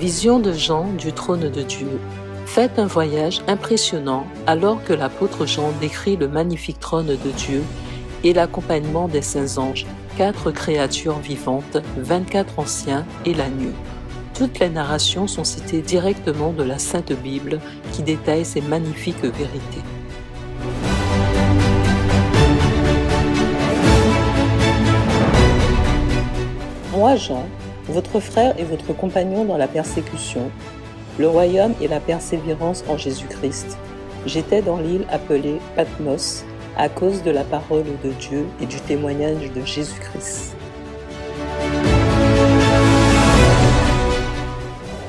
Vision de Jean du trône de Dieu. Faites un voyage impressionnant alors que l'apôtre Jean décrit le magnifique trône de Dieu et l'accompagnement des saints anges, 4 créatures vivantes, 24 anciens et l'agneau. Toutes les narrations sont citées directement de la Sainte Bible qui détaille ces magnifiques vérités. Moi, Jean, votre frère et votre compagnon dans la persécution, le royaume et la persévérance en Jésus-Christ. J'étais dans l'île appelée Patmos à cause de la parole de Dieu et du témoignage de Jésus-Christ.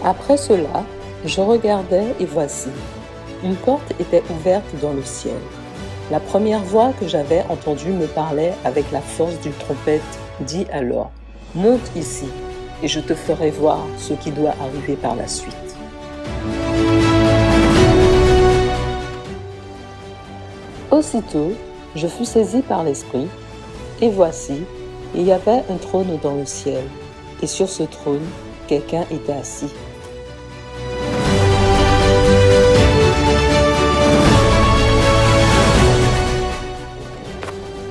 Après cela, je regardais et voici, une porte était ouverte dans le ciel. La première voix que j'avais entendue me parlait avec la force d'une trompette, dit alors, « Monte ici, et je te ferai voir ce qui doit arriver par la suite. » Aussitôt, je fus saisi par l'Esprit, et voici, il y avait un trône dans le ciel, et sur ce trône, quelqu'un était assis.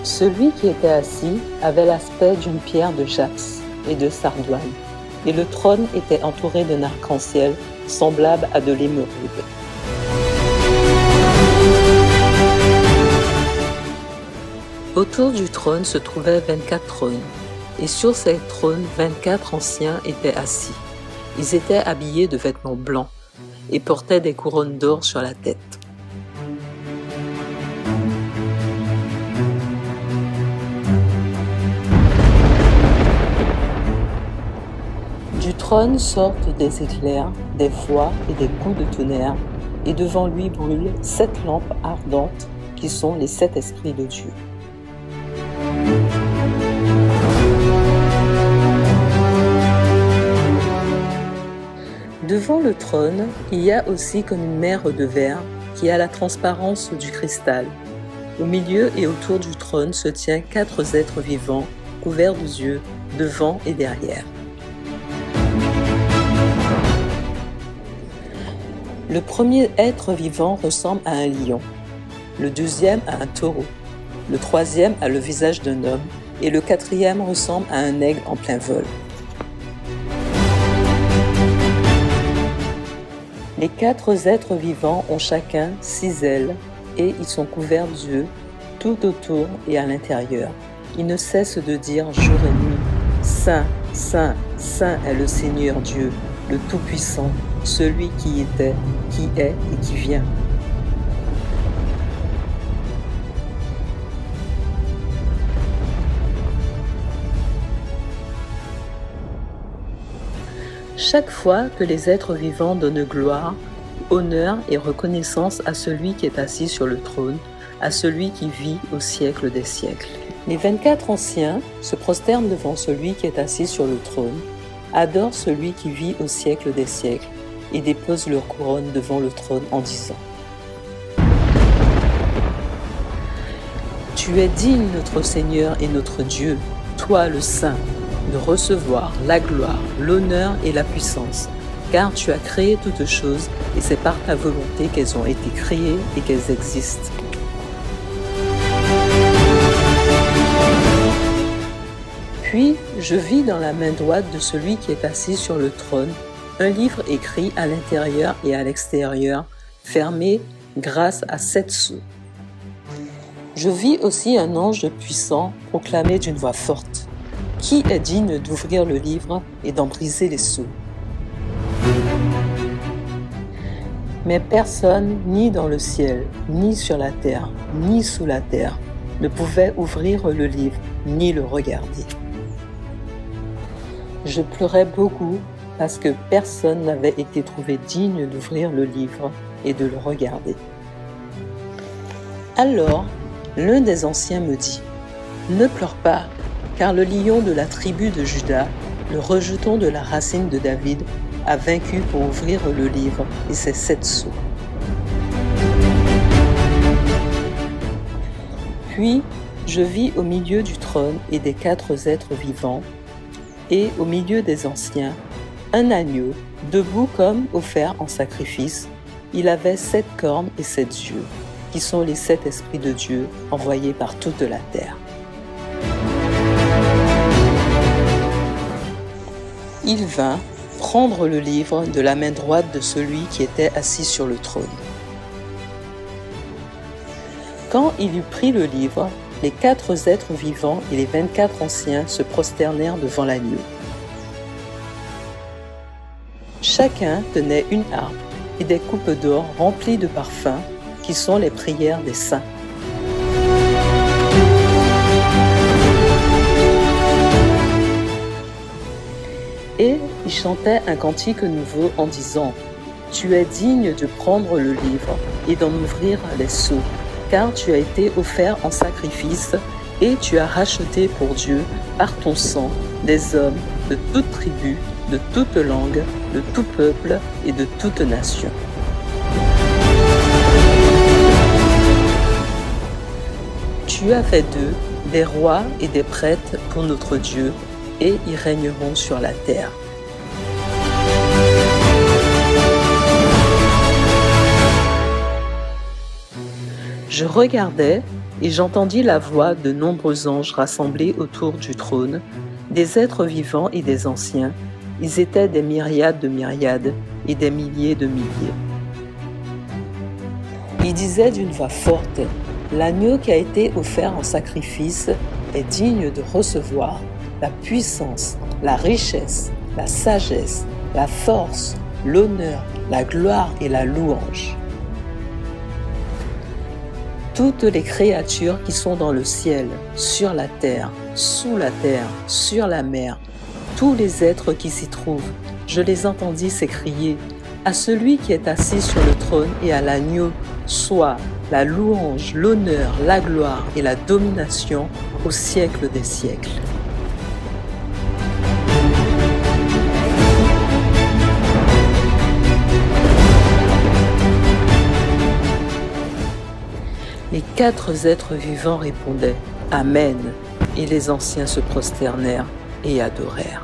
Celui qui était assis avait l'aspect d'une pierre de jaspe et de sardoine, et le trône était entouré d'un arc-en-ciel semblable à de l'émeraude. Autour du trône se trouvaient 24 trônes, et sur ces trônes 24 anciens étaient assis. Ils étaient habillés de vêtements blancs et portaient des couronnes d'or sur la tête. Du trône sortent des éclairs, des voix et des coups de tonnerre, et devant lui brûlent 7 lampes ardentes qui sont les 7 esprits de Dieu. Devant le trône, il y a aussi comme une mer de verre qui a la transparence du cristal. Au milieu et autour du trône se tient 4 êtres vivants, couverts d'yeux, devant et derrière. Le premier être vivant ressemble à un lion, le deuxième à un taureau, le troisième a le visage d'un homme et le quatrième ressemble à un aigle en plein vol. Les 4 êtres vivants ont chacun 6 ailes et ils sont couverts d'yeux tout autour et à l'intérieur. Ils ne cessent de dire jour et nuit, « Saint, Saint, Saint est le Seigneur Dieu, le Tout-Puissant, celui qui était, qui est et qui vient. » Chaque fois que les êtres vivants donnent gloire, honneur et reconnaissance à celui qui est assis sur le trône, à celui qui vit au siècle des siècles. Les 24 anciens se prosternent devant celui qui est assis sur le trône, adorent celui qui vit au siècle des siècles et déposent leur couronne devant le trône en disant : « Tu es digne, notre Seigneur et notre Dieu, toi le Saint, de recevoir la gloire, l'honneur et la puissance, car tu as créé toutes choses et c'est par ta volonté qu'elles ont été créées et qu'elles existent. » Puis je vis dans la main droite de celui qui est assis sur le trône un livre écrit à l'intérieur et à l'extérieur, fermé grâce à 7 sceaux. Je vis aussi un ange puissant proclamer d'une voix forte : « Qui est digne d'ouvrir le livre et d'en briser les sceaux ?» Mais personne, ni dans le ciel, ni sur la terre, ni sous la terre, ne pouvait ouvrir le livre, ni le regarder. Je pleurais beaucoup parce que personne n'avait été trouvé digne d'ouvrir le livre et de le regarder. Alors, l'un des anciens me dit : « Ne pleure pas. car le lion de la tribu de Juda, le rejeton de la racine de David, a vaincu pour ouvrir le livre et ses 7 sceaux. Puis je vis au milieu du trône et des 4 êtres vivants, et au milieu des anciens, un agneau, debout comme offert en sacrifice. Il avait 7 cornes et 7 yeux, qui sont les 7 esprits de Dieu envoyés par toute la terre. Il vint prendre le livre de la main droite de celui qui était assis sur le trône. Quand il eut pris le livre, les 4 êtres vivants et les 24 anciens se prosternèrent devant l'agneau. Chacun tenait une harpe et des coupes d'or remplies de parfums, qui sont les prières des saints. Et ils chantaient un cantique nouveau en disant : Tu es digne de prendre le livre et d'en ouvrir les sceaux, car tu as été offert en sacrifice et tu as racheté pour Dieu par ton sang des hommes de toute tribu, de toute langue, de tout peuple et de toute nation. Tu as fait d'eux des rois et des prêtres pour notre Dieu, et ils régneront sur la terre. Je regardais et j'entendis la voix de nombreux anges rassemblés autour du trône, des êtres vivants et des anciens. Ils étaient des myriades de myriades et des milliers de milliers. Ils disaient d'une voix forte : L'agneau qui a été offert en sacrifice est digne de recevoir la puissance, la richesse, la sagesse, la force, l'honneur, la gloire et la louange. Toutes les créatures qui sont dans le ciel, sur la terre, sous la terre, sur la mer, tous les êtres qui s'y trouvent, je les entendis s'écrier : À celui qui est assis sur le trône et à l'agneau, soit la louange, l'honneur, la gloire et la domination au siècle des siècles. Les 4 êtres vivants répondaient : Amen. Et les anciens se prosternèrent et adorèrent.